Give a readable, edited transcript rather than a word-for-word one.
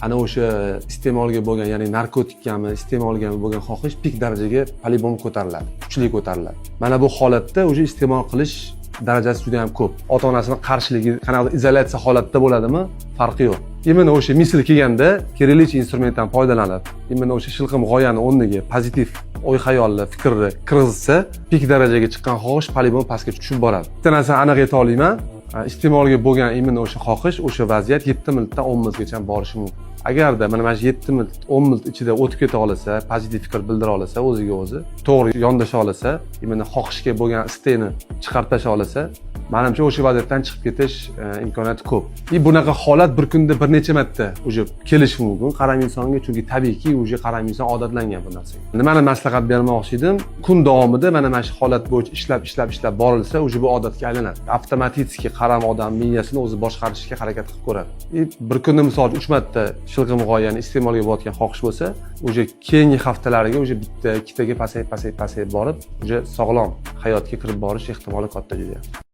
ana o'sha iste'molga bo'lgan, ya'ni narkotik kabi iste'molga bo'lgan xohish pik darajaga по-любому ko'tariladi, kuchli ko'tariladi. Mana bu holatda o'sha iste'mol qilish darajasi juda ham ko'p. Ota-onasining qarshiligi, qanaqadir izolyatsiya holatda bo'ladimi? Farqi yo'q. Именно o'sha misl kelganda kirillich instrumentdan foydalanib, именно o'sha shilqim g'oyani o'rniga pozitiv o'y-xayollar, fikrni kirgizsa, pik darajaga chiqqan xohish по-любому pastga tushib boradi. Bitta narsani aniq ayta olaman, iste'molga bo'lgan именно o'sha xohish, o'sha vaziyat 7 minutdan 10 minutgacha borishi mumkin. Agarda mana shu 7 minut, 10 minut ichida o'tib keta olsa, pozitiv fikr bildira olsa, o'ziga o'zi, to'g'ri yondasha olsa, именно xohishga bo'lgan istekni chiqartasha olsa, menimcha o'sha vaziyatdan chiqib ketish imkoniyati ko'p. Bunaqa holat bir kunda bir necha marta o'sha kelishi mumkin qaram insonga, chunki tabiiyki o'sha qaram inson odatlangan bu narsaga. Nimani maslahat bermoqchi edim? Kun davomida mana shu holat bo'yicha ishlab borilsa, o'sha bu odatga aylanadi. Avtomatik qaram odam miyasini o'zi boshqarishga harakat qilib ko'radi. Bir kunda misol 3 marta shilqim g'oyani iste'molga bo'layotgan xohish bo'lsa, o'sha keyingi haftalarga o'sha bitta, ikkitaga pasayib borib, o'sha sog'lom hayotga kirib borish ehtimoli katta juda.